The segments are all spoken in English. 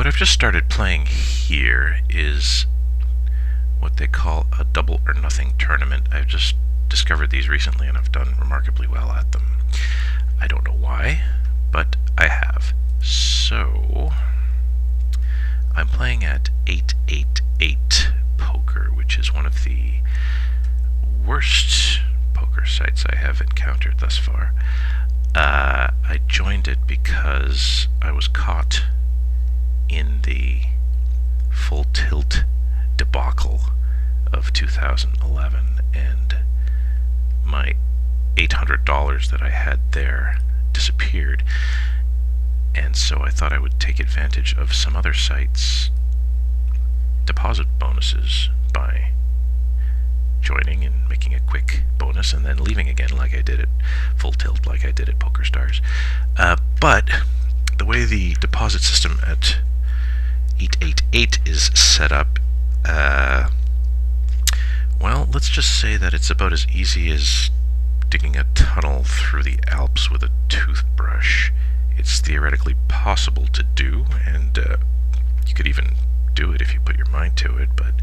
what I've just started playing here is what they call a double or nothing tournament. I've just discovered these recently and I've done remarkably well at them. I don't know why, but I have. So, I'm playing at 888 Poker, which is one of the worst poker sites I have encountered thus far. I joined it because I was caught in the Full Tilt debacle of 2011, and my $800 that I had there disappeared, and so I thought I would take advantage of some other sites' deposit bonuses by joining and making a quick bonus and then leaving again like I did at Full Tilt, like I did at PokerStars. But the way the deposit system at 888 is set up, well, let's just say that it's about as easy as digging a tunnel through the Alps with a toothbrush. It's theoretically possible to do, and you could even do it if you put your mind to it, but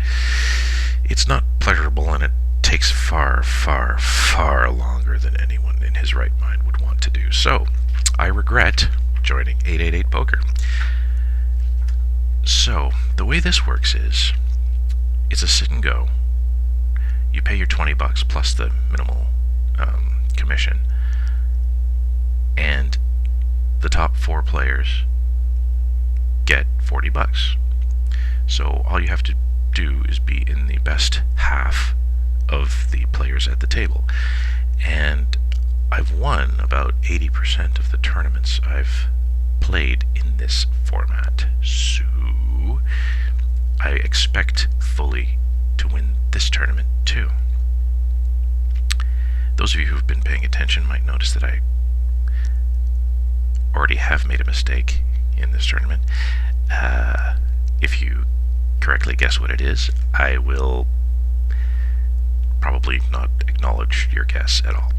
it's not pleasurable, and it takes far, far, far longer than anyone in his right mind would want to do. So, I regret joining 888 Poker. So, the way this works is, it's a sit and go. You pay your $20 plus the minimal commission, and the top 4 players get $40. So all you have to do is be in the best half of the players at the table. And I've won about 80% of the tournaments I've played in this format. So I expect fully to win this tournament too. Those of you who've been paying attention might notice that I already have made a mistake in this tournament. If you correctly guess what it is, I will probably not acknowledge your guess at all.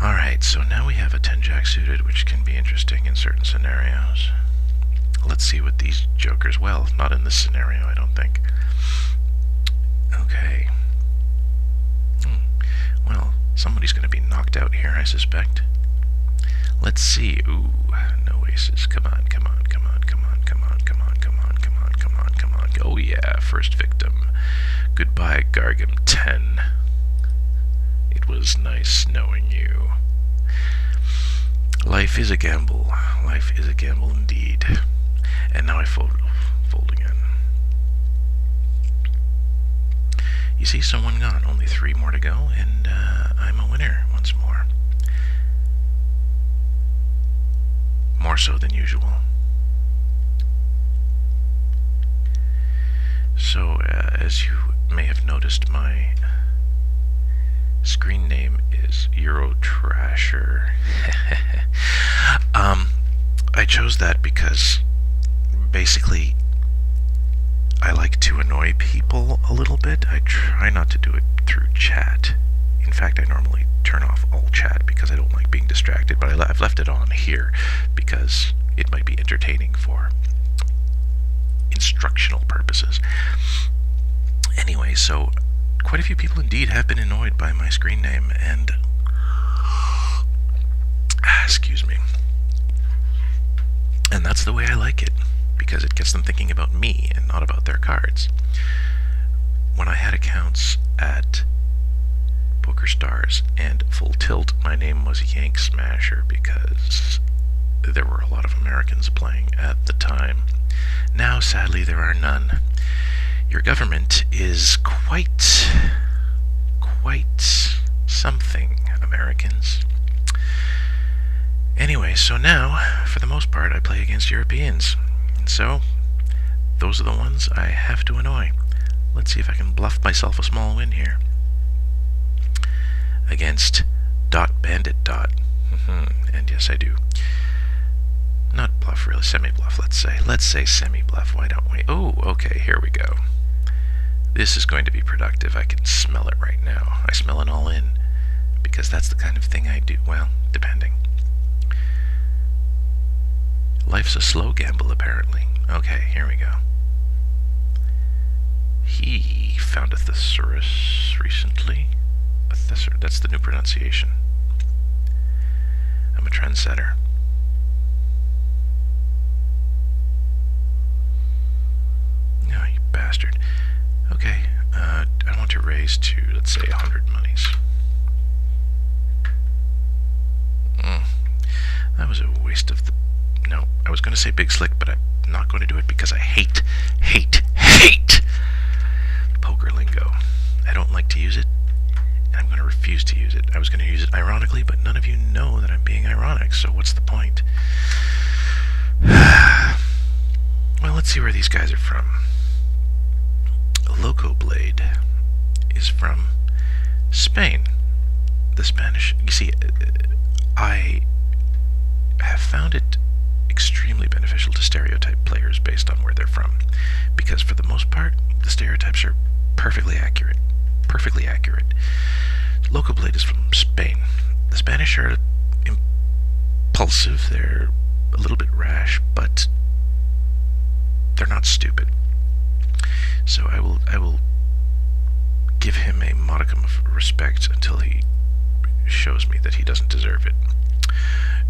Alright, so now we have a 10-jack suited, which can be interesting in certain scenarios. Let's see what these jokers, well, not in this scenario, I don't think. Okay. Well, somebody's going to be knocked out here, I suspect. Let's see. Ooh, no aces. Come on, come on, come on, come on, come on, come on, come on, come on, come on, come on. Oh yeah, first victim. Goodbye, Gargam 10. It was nice knowing you. Life is a gamble. Life is a gamble indeed. And now I fold again. You see, someone gone. Only 3 more to go, and I'm a winner once more. More so than usual. So, as you may have noticed, my screen name is Eurotrasher. I chose that because basically I like to annoy people a little bit. I try not to do it through chat. In fact, I normally turn off all chat because I don't like being distracted, but I've left it on here because it might be entertaining for instructional purposes. Anyway, so quite a few people indeed have been annoyed by my screen name, and excuse me. And that's the way I like it, because it gets them thinking about me and not about their cards. When I had accounts at PokerStars and Full Tilt, my name was Yank Smasher because there were a lot of Americans playing at the time. Now, sadly, there are none. Your government is quite something, Americans. Anyway, so now, for the most part, I play against Europeans. And so, those are the ones I have to annoy. Let's see if I can bluff myself a small win here. Against Dot Bandit Dot. And yes, I do. Not bluff, really. Semi-bluff, let's say. Let's say semi-bluff, why don't we? Oh, okay, here we go. This is going to be productive. I can smell it right now. I smell it all in. Because that's the kind of thing I do. Well, depending. Life's a slow gamble, apparently. Okay, here we go. He found a thesaurus recently. A thesaurus, that's the new pronunciation. I'm a trendsetter. No, you bastard. Okay, I want to raise to, let's say, 100 monies. That was a waste of the... No, I was going to say Big Slick, but I'm not going to do it because I hate poker lingo. I don't like to use it, and I'm going to refuse to use it. I was going to use it ironically, but none of you know that I'm being ironic, so what's the point? Well, let's see where these guys are from. Loco Blade is from Spain. The Spanish... You see, I have found it extremely beneficial to stereotype players based on where they're from, because for the most part, the stereotypes are perfectly accurate. Perfectly accurate. Loco Blade is from Spain. The Spanish are impulsive, they're a little bit rash, but they're not stupid. So I will give him a modicum of respect until he shows me that he doesn't deserve it.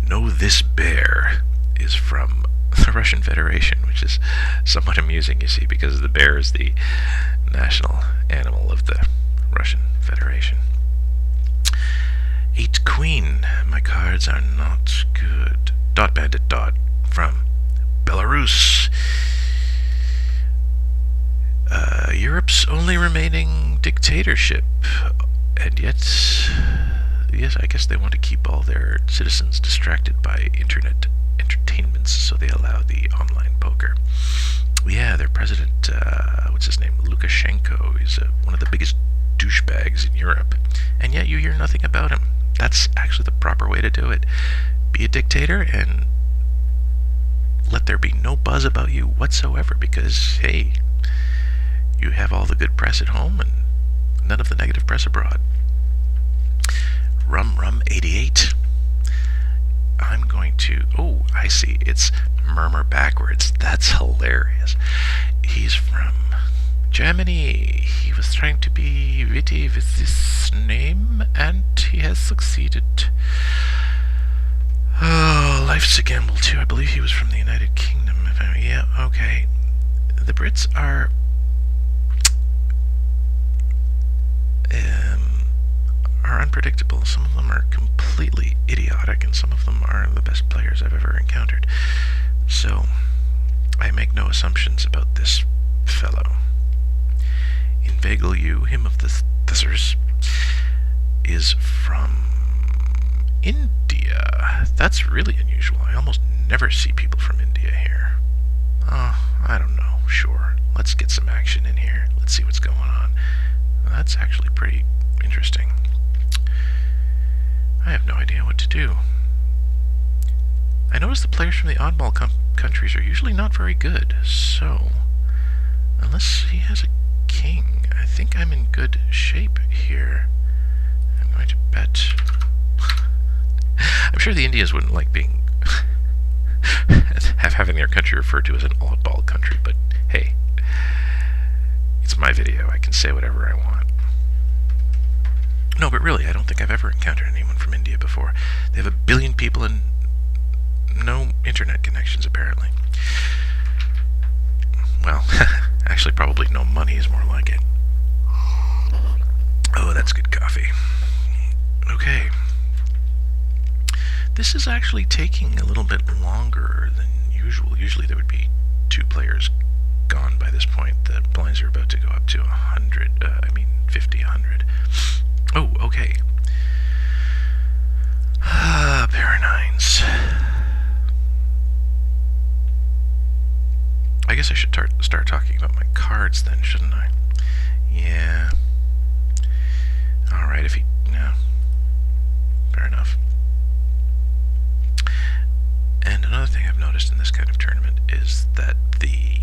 No, this bear is from the Russian Federation, which is somewhat amusing, you see, because the bear is the national animal of the Russian Federation. 8 Queen. My cards are not good. Dot Bandit Dot from Belarus. Europe's only remaining dictatorship, and yet, yes, I guess they want to keep all their citizens distracted by internet entertainments, so they allow the online poker. Yeah, their president, what's his name, Lukashenko, is one of the biggest douchebags in Europe, and yet you hear nothing about him. That's actually the proper way to do it. Be a dictator and let there be no buzz about you whatsoever, because, hey, you have all the good press at home and none of the negative press abroad. Rum 88. I'm going to... Oh, I see. It's Murmur backwards. That's hilarious. He's from Germany. He was trying to be witty with this name, and he has succeeded. Oh, life's a gamble, too. I believe he was from the United Kingdom. Yeah, okay. The Brits are... unpredictable. Some of them are completely idiotic, and some of them are the best players I've ever encountered. So, I make no assumptions about this fellow. Inveigle you, him of the Thesaurus, is from India. That's really unusual. I almost never see people from India here. Oh, I don't know. Sure. Let's get some action in here. Let's see what's going on. Well, that's actually pretty interesting. I have no idea what to do. I notice the players from the oddball countries are usually not very good, so unless he has a king, I think I'm in good shape here. I'm going to bet. I'm sure the Indians wouldn't like being having their country referred to as an oddball country, but hey, it's my video. I can say whatever I want. No, but really, I don't think I've ever encountered anyone from India before. They have 1 billion people and no internet connections, apparently. Well, actually, probably no money is more like it. Oh, that's good coffee. Okay. This is actually taking a little bit longer than usual. Usually there would be 2 players gone by this point. The blinds are about to go up to 50, 100. Oh, okay. Pair of nines. I guess I should start talking about my cards then, shouldn't I? Yeah. Alright, no. Fair enough. And another thing I've noticed in this kind of tournament is that the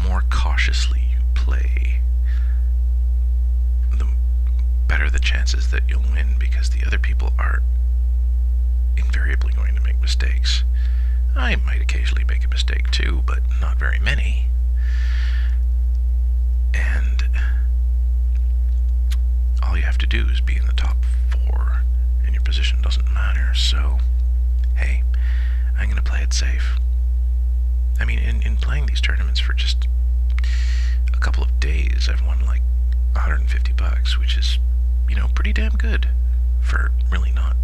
more cautiously you play, the better the chances that you'll win, because the other people are invariably going to make mistakes. I might occasionally make a mistake too, but not very many. And all you have to do is be in the top 4, and your position doesn't matter. So, hey, I'm going to play it safe. I mean, in playing these tournaments for just a couple of days, I've won like $150, which is, pretty damn good for really not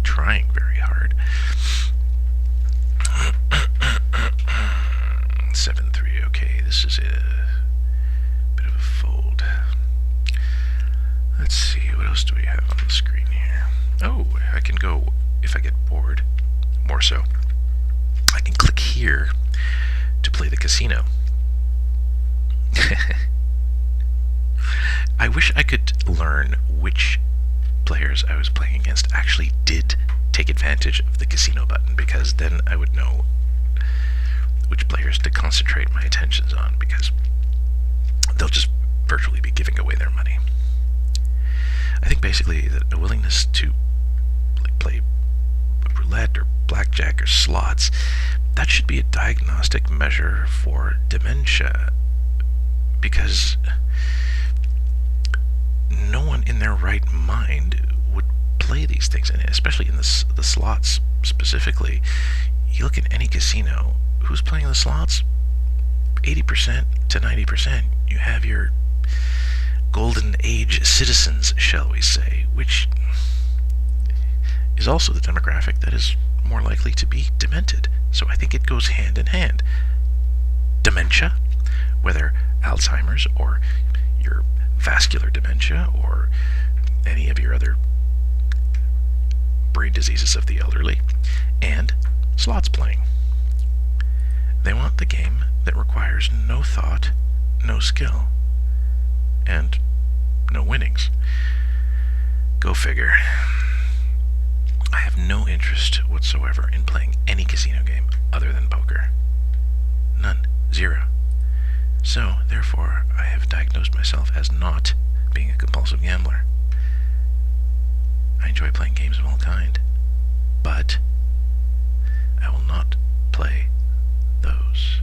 trying very hard. 7-3, okay, this is a bit of a fold. Let's see, what else do we have on the screen here? Oh, I can go, if I get bored, more so, I can click here to play the casino. I wish I could learn which players I was playing against actually did take advantage of the casino button, because then I would know which players to concentrate my attentions on, because they'll just virtually be giving away their money. I think basically that a willingness to play roulette or blackjack or slots, that should be a diagnostic measure for dementia, because no one in their right mind would play these things, and especially in the slots specifically. You look at any casino, who's playing the slots? 80% to 90%. You have your golden age citizens, shall we say, which is also the demographic that is more likely to be demented. So I think it goes hand in hand. Dementia, whether Alzheimer's or your vascular dementia or any of your other brain diseases of the elderly, and slots playing. They want the game that requires no thought, no skill, and no winnings. Go figure. I have no interest whatsoever in playing any casino game other than poker. None. Zero. So, therefore, I have diagnosed myself as not being a compulsive gambler. I enjoy playing games of all kind, but I will not play those.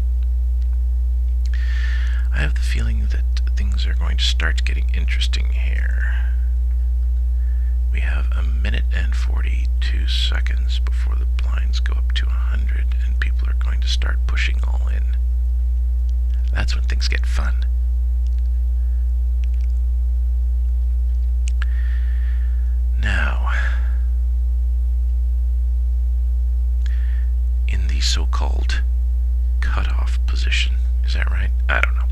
I have the feeling that things are going to start getting interesting here. We have 1 minute and 42 seconds before the blinds go up to 100 and people are going to start pushing all in. That's when things get fun. Now, in the so-called cutoff position, is that right? I don't know.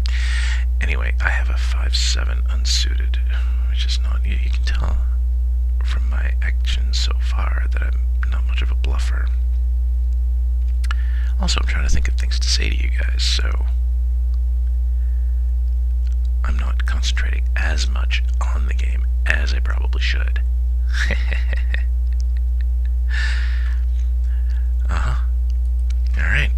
Anyway, I have a 5-7 unsuited, which is not, you can tell from my actions so far that I'm not much of a bluffer. Also, I'm trying to think of things to say to you guys, so I'm not concentrating as much on the game as I probably should. Alright.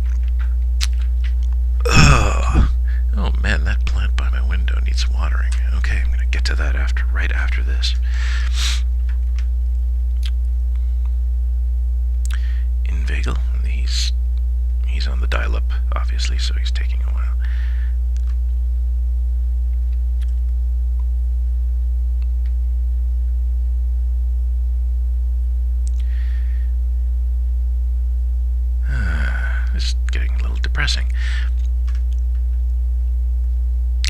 Oh man, that plant by my window needs watering. Okay, I'm gonna get to that right after this. Inveigle, he's on the dial-up, obviously, so he's taking a while. This is getting a little depressing.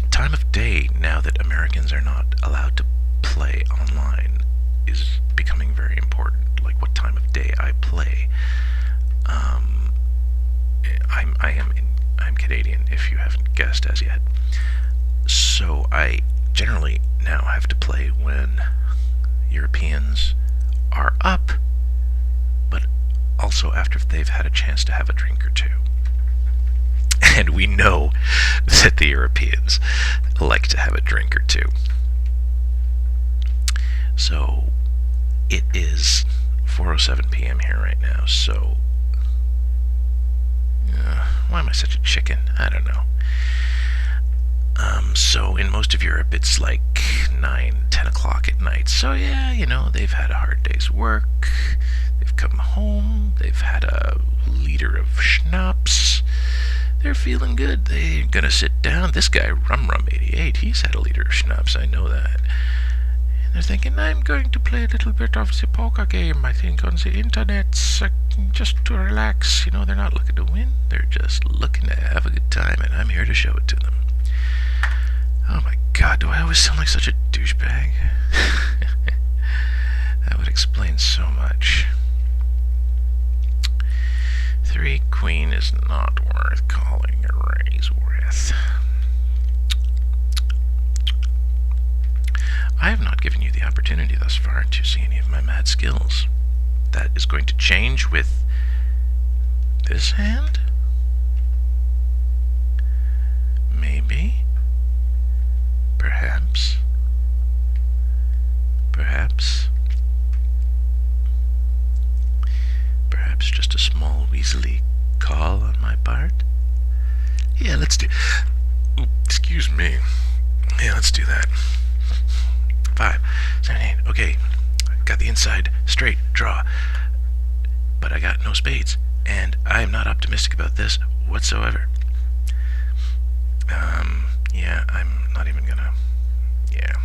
Time of day, now that Americans are not allowed to play online, is becoming very important. Like what time of day I play. I'm Canadian, if you haven't guessed as yet. So I generally now have to play when Europeans are up, but also after they've had a chance to have a drink or two. And we know that the Europeans like to have a drink or two. So it is 4:07 p.m. here right now, so why am I such a chicken? I don't know. So in most of Europe it's like 9, 10 o'clock at night. So yeah, they've had a hard day's work. They've come home, they've had a liter of schnapps. They're feeling good. They're gonna sit down. This guy, Rum88, he's had a liter of schnapps, I know that. And they're thinking, I'm going to play a little bit of the poker game, I think, on the internet, just to relax. You know, they're not looking to win. They're just looking to have a good time, and I'm here to show it to them. Oh my god, do I always sound like such a douchebag? That would explain so much. 3 queen is not worth calling a raise with. I have not given you the opportunity thus far to see any of my mad skills. That is going to change with this hand? Maybe? Perhaps? Perhaps? Perhaps just a small weaselly call on my part? Yeah, let's do... Excuse me. Yeah, let's do that. 5, 7, 8. Okay, got the inside straight draw, but I got no spades, and I am not optimistic about this whatsoever. Yeah, I'm not even gonna... Yeah.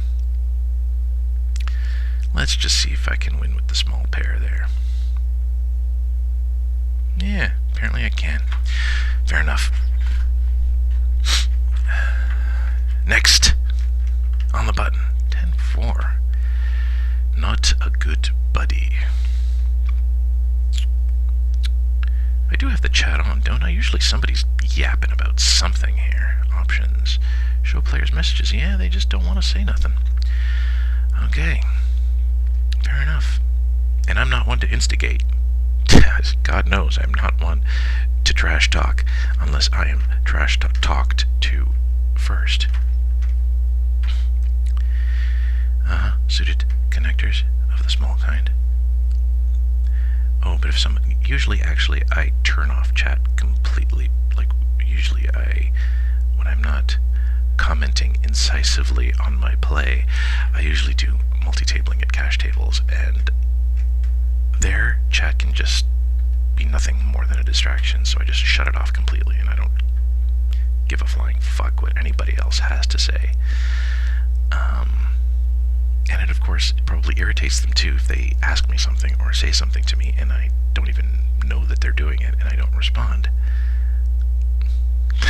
Let's just see if I can win with the small pair there. Yeah, apparently I can. Fair enough. Next, on the button, 10-4. Not a good buddy. I do have the chat on, don't I? Usually somebody's yapping about something here. Options. Show players messages. Yeah, they just don't want to say nothing. Okay. Fair enough. And I'm not one to instigate. God knows I'm not one to trash talk unless I am trash talked to first. Suited connectors of the small kind. Oh, but if someone... Usually, actually, I turn off chat completely. Like, usually when I'm not commenting incisively on my play, I usually do multi-tabling at cash tables, and there, chat can just be nothing more than a distraction, so I just shut it off completely, and I don't give a flying fuck what anybody else has to say. And it, of course, it probably irritates them too if they ask me something or say something to me and I don't even know that they're doing it and I don't respond.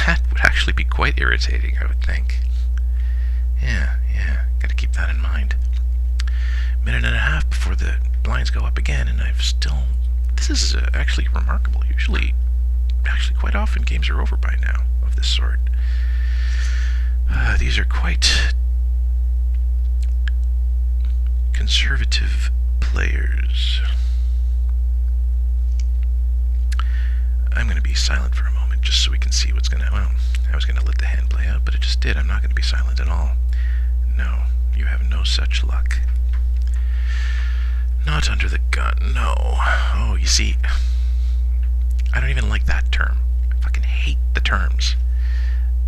That would actually be quite irritating, I would think. Yeah, gotta keep that in mind. Minute and a half before the blinds go up again, and I've still... This is actually remarkable. Usually, actually quite often games are over by now of this sort. These are quite conservative players. I'm going to be silent for a moment just so we can see what's going to... Well, I was going to let the hand play out, but it just did. I'm not going to be silent at all. No, you have no such luck. Not under the gun, no. Oh, you see, I don't even like that term. I fucking hate the terms.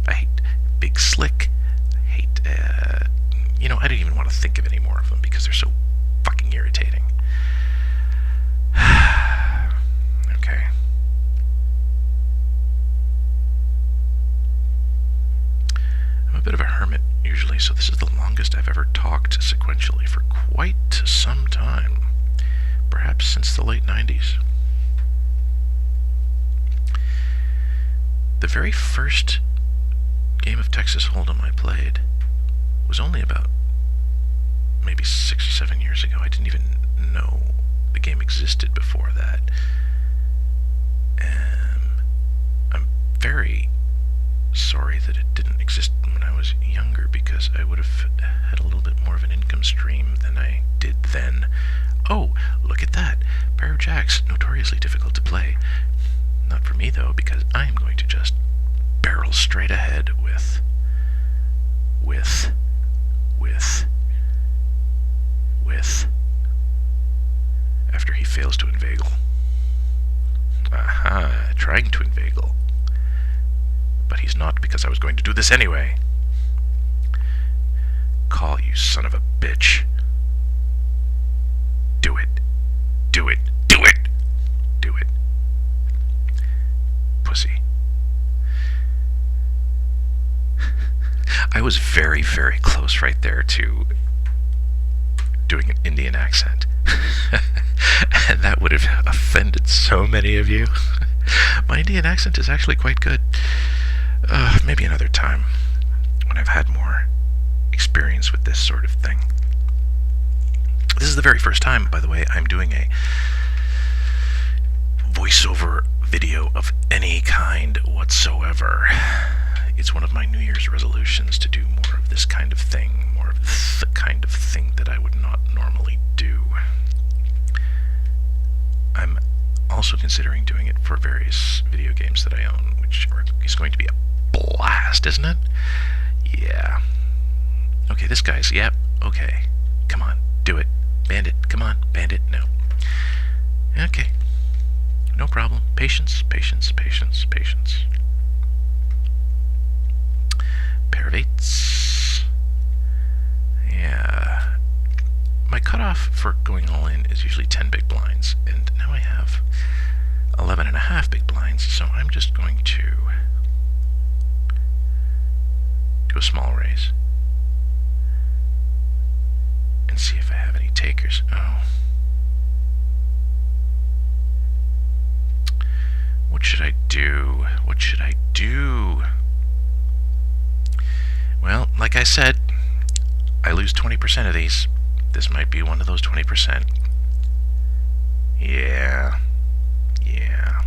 I hate big slick. I hate, I don't even want to think of any more of them because they're so fucking irritating. Okay. I'm a bit of a hermit usually, so this is the longest I've ever talked sequentially for quite some time. Perhaps since the late 90s. The very first game of Texas Hold'em I played was only about maybe 6 or 7 years ago. I didn't even know the game existed before that. I'm very sorry that it didn't exist when I was younger, because I would have had a little bit more of an income stream than I did then. Oh, look at that. Pair of jacks, notoriously difficult to play. Not for me, though, because I'm going to just barrel straight ahead with... after he fails to inveigle. Aha, trying to inveigle. But he's not, because I was going to do this anyway. Call, you son of a bitch. Do it. Do it. Do it! was very, very close right there to doing an Indian accent. And that would have offended so many of you. My Indian accent is actually quite good. Maybe another time when I've had more experience with this sort of thing. This is the very first time, by the way, I'm doing a voiceover video of any kind whatsoever. It's one of my New Year's resolutions to do more of this kind of thing, more of the kind of thing that I would not normally do. I'm also considering doing it for various video games that I own, which is going to be a blast, isn't it? Yeah. Okay, this guy's, yep, okay. Come on, do it. Bandit, come on, bandit, no. Okay. No problem. Patience, patience, patience, patience. Pair of eights. Yeah. My cutoff for going all in is usually 10 big blinds, and now I have 11 and a half big blinds, so I'm just going to do a small raise and see if I have any takers. Oh. What should I do? What should I do? Well, like I said, I lose 20% of these. This might be one of those 20%. Yeah. Yeah.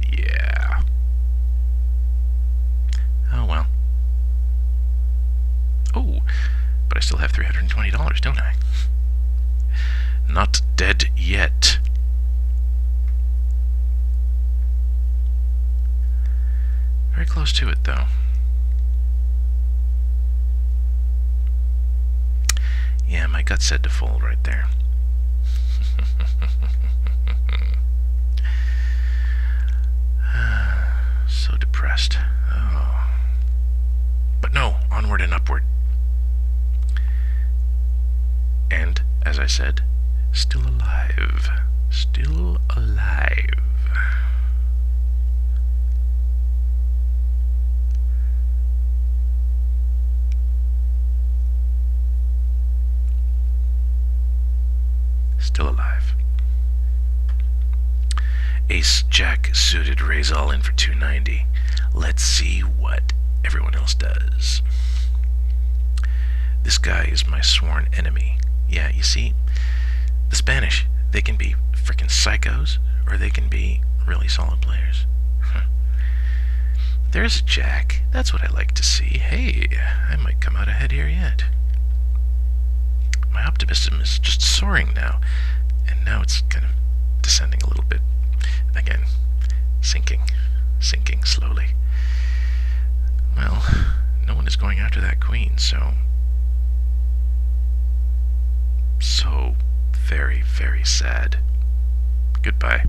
Yeah. Oh, well. Oh, but I still have $320, don't I? Not dead yet. Very close to it, though. Yeah, my gut said to fold right there. So depressed. Oh. But no, onward and upward. And, as I said, still alive. Still alive. Still alive. Ace, Jack, suited, raise all in for 290. Let's see what everyone else does. This guy is my sworn enemy. Yeah, you see, the Spanish, they can be frickin' psychos, or they can be really solid players. There's a Jack. That's what I like to see. Hey, I might come out ahead here yet. My optimism is just soaring now, and now it's kind of descending a little bit. Again, sinking slowly. Well, no one is going after that queen, so very, very sad. Goodbye.